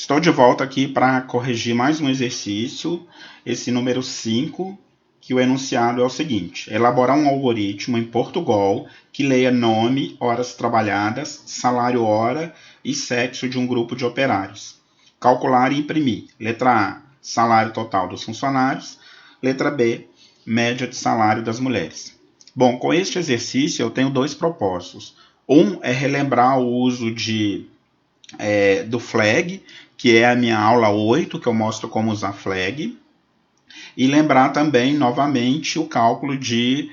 Estou de volta aqui para corrigir mais um exercício, esse número 5, que o enunciado é o seguinte: elaborar um algoritmo em Portugal que leia nome, horas trabalhadas, salário hora e sexo de um grupo de operários. Calcular e imprimir. Letra A, salário total dos funcionários. Letra B, média de salário das mulheres. Bom, com este exercício eu tenho dois propósitos. Um é relembrar o uso do flag, que é a minha aula 8, que eu mostro como usar flag. E lembrar também, novamente, o cálculo de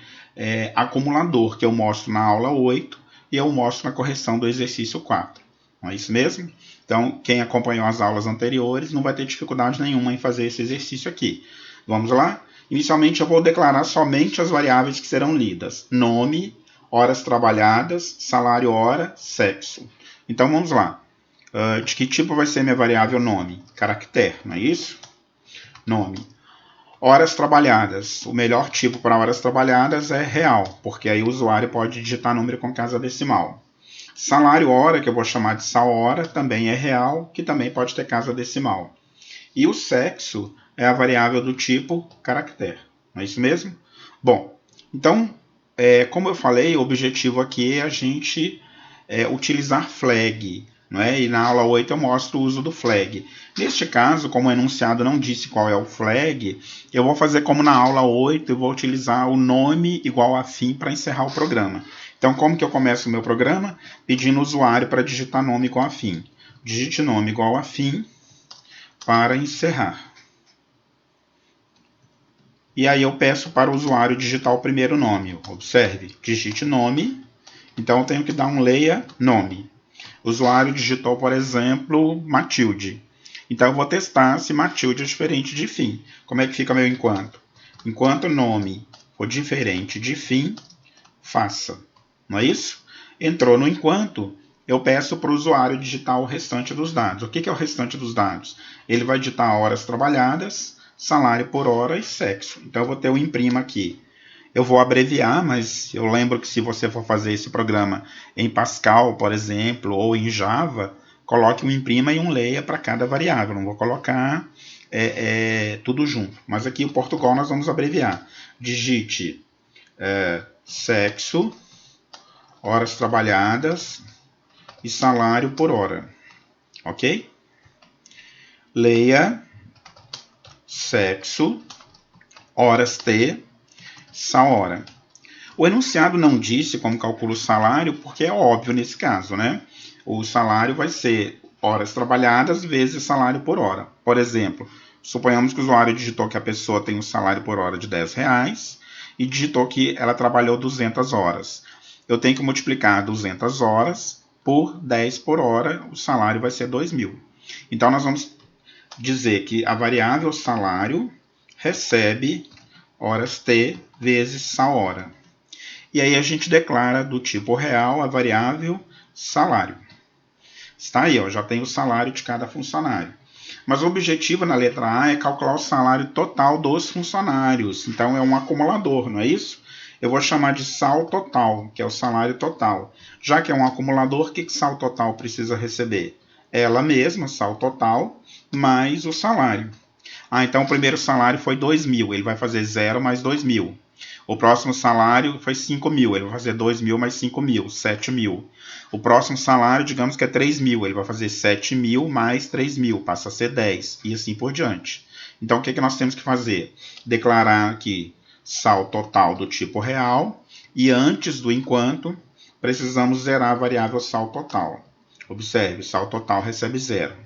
acumulador, que eu mostro na aula 8 e eu mostro na correção do exercício 4. Não é isso mesmo? Então, quem acompanhou as aulas anteriores não vai ter dificuldade nenhuma em fazer esse exercício aqui. Vamos lá? Inicialmente, eu vou declarar somente as variáveis que serão lidas. Nome, horas trabalhadas, salário hora, sexo. Então, vamos lá. De que tipo vai ser minha variável nome? Caractere, não é isso? Nome. Horas trabalhadas. O melhor tipo para horas trabalhadas é real, porque aí o usuário pode digitar número com casa decimal. Salário hora, que eu vou chamar de sal hora, também é real, que também pode ter casa decimal. E o sexo é a variável do tipo caractere. Não é isso mesmo? Bom, então, como eu falei, o objetivo aqui é a gente utilizar flag. Não é? E na aula 8 eu mostro o uso do flag. Neste caso, como o enunciado não disse qual é o flag, eu vou fazer como na aula 8, eu vou utilizar o nome igual a fim para encerrar o programa. Então, como que eu começo o meu programa? Pedindo o usuário para digitar nome igual a fim. Digite nome igual a fim para encerrar. E aí eu peço para o usuário digitar o primeiro nome. Observe, digite nome. Então eu tenho que dar um leia nome. O usuário digitou, por exemplo, Matilde. Então eu vou testar se Matilde é diferente de fim. Como é que fica meu enquanto? Enquanto nome for diferente de fim, faça. Não é isso? Entrou no enquanto, eu peço para o usuário digitar o restante dos dados. O que é o restante dos dados? Ele vai digitar horas trabalhadas, salário por hora e sexo. Então eu vou ter o imprima aqui. Eu vou abreviar, mas eu lembro que se você for fazer esse programa em Pascal, por exemplo, ou em Java, coloque um imprima e um leia para cada variável. Não vou colocar tudo junto. Mas aqui em Portugal nós vamos abreviar. Digite sexo, horas trabalhadas e salário por hora. Ok? Leia sexo, horas T, sal hora. O enunciado não disse como calcula o salário, porque é óbvio nesse caso, né? O salário vai ser horas trabalhadas vezes salário por hora. Por exemplo, suponhamos que o usuário digitou que a pessoa tem um salário por hora de R$10 e digitou que ela trabalhou 200 horas. Eu tenho que multiplicar 200 horas por 10 por hora, o salário vai ser 2.000. Então, nós vamos dizer que a variável salário recebe horas T vezes sal hora. E aí a gente declara do tipo real a variável salário. Está aí, já tem o salário de cada funcionário. Mas o objetivo na letra A é calcular o salário total dos funcionários. Então é um acumulador, não é isso? Eu vou chamar de sal total, que é o salário total. Já que é um acumulador, o que sal total precisa receber? Ela mesma, sal total, mais o salário. Então o primeiro salário foi 2.000, ele vai fazer 0 mais 2.000. O próximo salário foi 5.000, ele vai fazer 2.000 mais 5.000, 7.000. O próximo salário, digamos que é 3.000, ele vai fazer 7.000 mais 3.000, passa a ser 10, e assim por diante. Então, o que nós temos que fazer? Declarar aqui sal total do tipo real, e antes do enquanto, precisamos zerar a variável sal total. Observe, sal total recebe 0.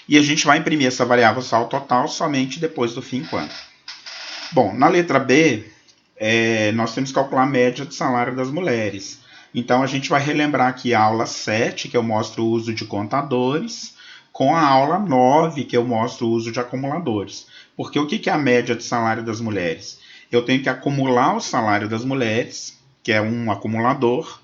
E a gente vai imprimir essa variável sal total somente depois do fim enquanto. Bom, na letra B, nós temos que calcular a média de salário das mulheres. Então, a gente vai relembrar aqui a aula 7, que eu mostro o uso de contadores, com a aula 9, que eu mostro o uso de acumuladores. Porque o que é a média de salário das mulheres? Eu tenho que acumular o salário das mulheres, que é um acumulador,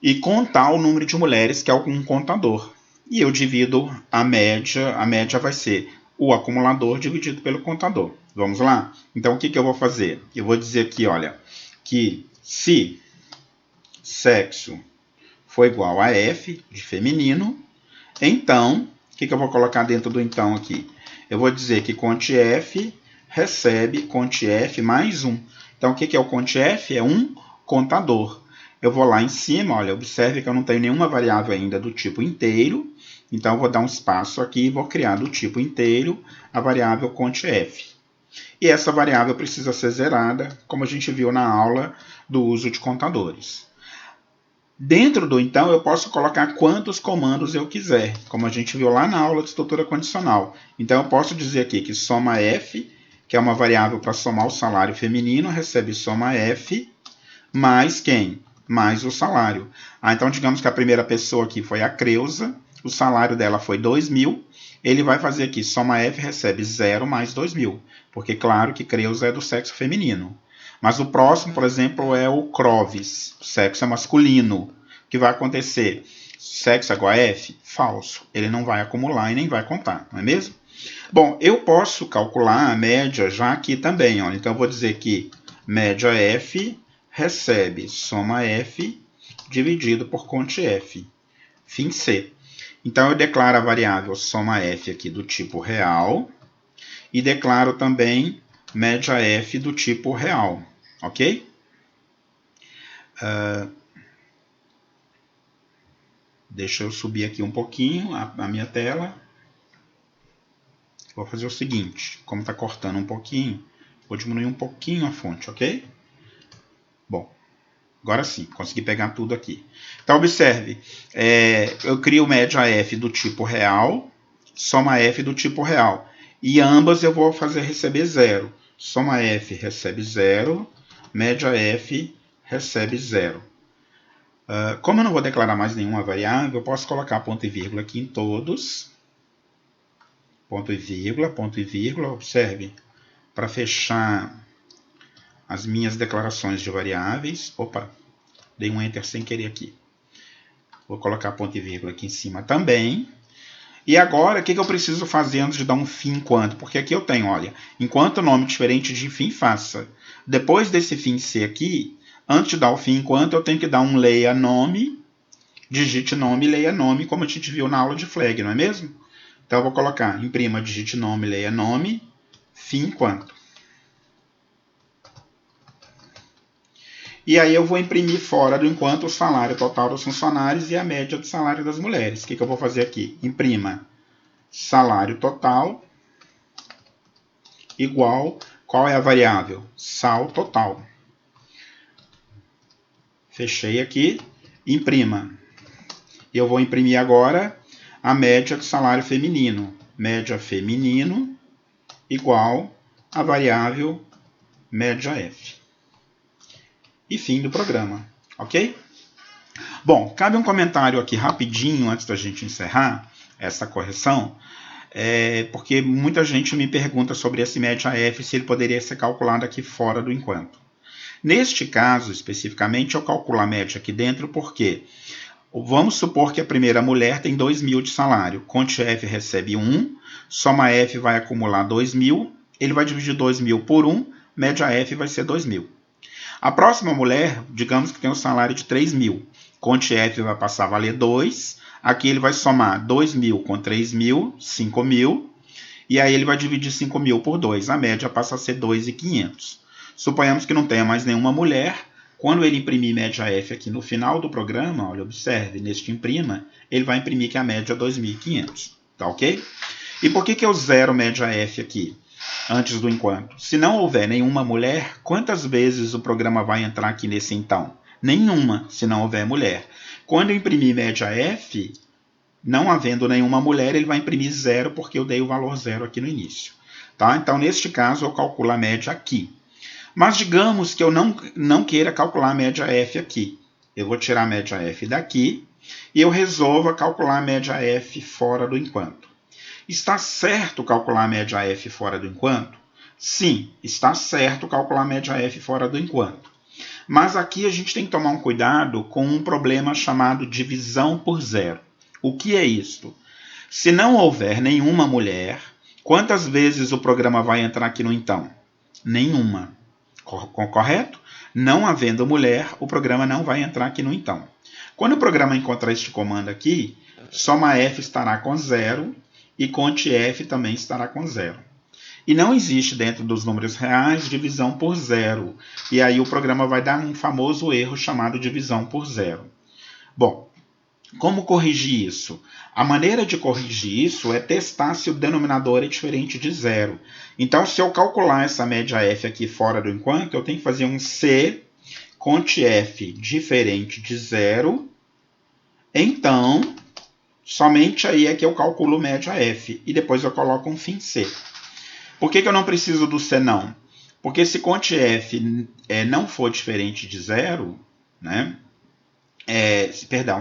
e contar o número de mulheres, que é um contador. E eu divido a média vai ser o acumulador dividido pelo contador. Vamos lá? Então, o que eu vou fazer? Eu vou dizer aqui, olha, que se sexo for igual a F de feminino, então O que eu vou colocar dentro do então aqui? Eu vou dizer que CONTF recebe CONTF mais 1. Então, o que é o CONTF? É um contador. Eu vou lá em cima, olha, observe que eu não tenho nenhuma variável ainda do tipo inteiro. Então, eu vou dar um espaço aqui e vou criar do tipo inteiro a variável CONTF. E essa variável precisa ser zerada, como a gente viu na aula do uso de contadores. Dentro do então, eu posso colocar quantos comandos eu quiser, como a gente viu lá na aula de estrutura condicional. Então, eu posso dizer aqui que soma F, que é uma variável para somar o salário feminino, recebe soma F mais quem? Mais o salário. Então, digamos que a primeira pessoa aqui foi a Creuza, o salário dela foi 2.000, ele vai fazer aqui, soma F recebe 0 mais 2.000, porque claro que Creuza é do sexo feminino. Mas o próximo, por exemplo, é o Crovis, o sexo é masculino. O que vai acontecer? Sexo igual a F? Falso. Ele não vai acumular e nem vai contar, não é mesmo? Bom, eu posso calcular a média já aqui também. Ó. Então, eu vou dizer que média F recebe soma F dividido por CONTF. Fim C. Então, eu declaro a variável soma F aqui do tipo real e declaro também média F do tipo real, ok? Deixa eu subir aqui um pouquinho a minha tela. Vou fazer o seguinte, como está cortando um pouquinho, vou diminuir um pouquinho a fonte, ok? Bom, agora sim, consegui pegar tudo aqui. Então, observe, eu crio média F do tipo real, soma F do tipo real. E ambas eu vou fazer receber 0. Soma F recebe 0, média F recebe 0. Como eu não vou declarar mais nenhuma variável, eu posso colocar ponto e vírgula aqui em todos. Ponto e vírgula, observe, para fechar as minhas declarações de variáveis. Opa, dei um enter sem querer aqui. Vou colocar ponto e vírgula aqui em cima também. E agora, o que eu preciso fazer antes de dar um fim enquanto? Porque aqui eu tenho, olha, enquanto nome diferente de fim, faça. Depois desse fim C aqui, antes de dar o fim enquanto, eu tenho que dar um leia nome, digite nome, leia nome, como a gente viu na aula de flag, não é mesmo? Então, eu vou colocar, imprima, digite nome, leia nome, fim enquanto. E aí eu vou imprimir fora do enquanto o salário total dos funcionários e a média do salário das mulheres. O que eu vou fazer aqui? Imprima salário total igual, qual é a variável? Sal total. Fechei aqui, imprima. E eu vou imprimir agora a média do salário feminino. Média feminino igual a variável média F. E fim do programa, ok? Bom, cabe um comentário aqui rapidinho antes da gente encerrar essa correção, porque muita gente me pergunta sobre esse média F, se ele poderia ser calculado aqui fora do enquanto. Neste caso, especificamente, eu calculo a média aqui dentro porque vamos supor que a primeira mulher tem 2.000 de salário. CONTF recebe 1, soma F vai acumular 2.000, ele vai dividir 2.000 por 1, média F vai ser 2.000. A próxima mulher, digamos que tem um salário de 3.000. CONTF vai passar a valer 2. Aqui ele vai somar 2.000 com 3.000, 5.000. E aí ele vai dividir 5.000 por 2. A média passa a ser 2.500. Suponhamos que não tenha mais nenhuma mulher. Quando ele imprimir média F aqui no final do programa, olha, observe, neste imprima, ele vai imprimir que a média é 2.500. Tá ok? E por que eu zero média F aqui? Antes do enquanto. Se não houver nenhuma mulher, quantas vezes o programa vai entrar aqui nesse então? Nenhuma, se não houver mulher. Quando eu imprimir média F, não havendo nenhuma mulher, ele vai imprimir 0, porque eu dei o valor 0 aqui no início. Tá? Então, neste caso, eu calculo a média aqui. Mas digamos que eu não queira calcular a média F aqui. Eu vou tirar a média F daqui e eu resolvo calcular a média F fora do enquanto. Está certo calcular a média F fora do enquanto? Sim, está certo calcular a média F fora do enquanto. Mas aqui a gente tem que tomar um cuidado com um problema chamado divisão por zero. O que é isto? Se não houver nenhuma mulher, quantas vezes o programa vai entrar aqui no então? Nenhuma. Correto? Não havendo mulher, o programa não vai entrar aqui no então. Quando o programa encontrar este comando aqui, soma F estará com 0 e conte F também estará com 0. E não existe dentro dos números reais divisão por 0. E aí o programa vai dar um famoso erro chamado divisão por 0. Bom, como corrigir isso? A maneira de corrigir isso é testar se o denominador é diferente de 0. Então, se eu calcular essa média F aqui fora do enquanto, eu tenho que fazer um C conte F diferente de 0. Então, somente aí é que eu calculo média F. E depois eu coloco um fim C. Por que eu não preciso do C não? Porque se conte F não for diferente de 0, né?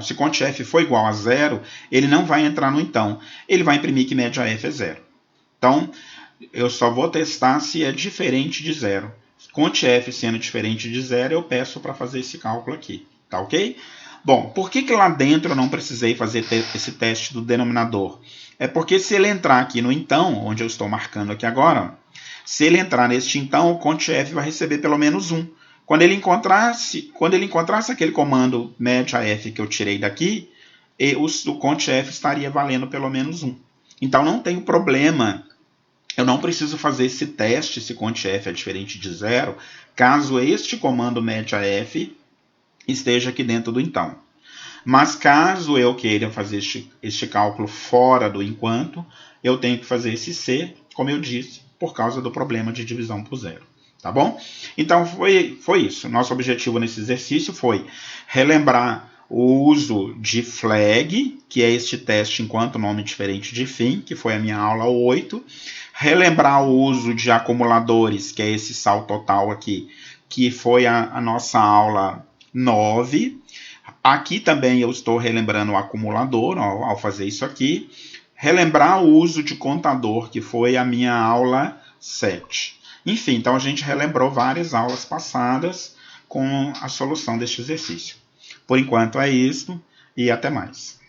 Se conte F for igual a 0, ele não vai entrar no então. Ele vai imprimir que média F é 0. Então, eu só vou testar se é diferente de 0. Conte F sendo diferente de 0, eu peço para fazer esse cálculo aqui. Tá ok? Bom, por que lá dentro eu não precisei fazer esse teste do denominador? É porque se ele entrar aqui no então, onde eu estou marcando aqui agora, se ele entrar neste então, o conte F vai receber pelo menos 1. Quando ele encontrasse aquele comando média F que eu tirei daqui, o conte F estaria valendo pelo menos 1. Então não tem problema, eu não preciso fazer esse teste se conte F é diferente de 0, caso este comando média F esteja aqui dentro do então. Mas caso eu queira fazer este cálculo fora do enquanto, eu tenho que fazer esse C, como eu disse, por causa do problema de divisão por 0. Tá bom? Então foi isso. Nosso objetivo nesse exercício foi relembrar o uso de flag, que é este teste enquanto nome diferente de fim, que foi a minha aula 8. Relembrar o uso de acumuladores, que é esse sal total aqui, que foi a nossa aula 9. Aqui também eu estou relembrando o acumulador ao fazer isso aqui. Relembrar o uso de contador, que foi a minha aula 7. Enfim, então a gente relembrou várias aulas passadas com a solução deste exercício. Por enquanto é isso e até mais.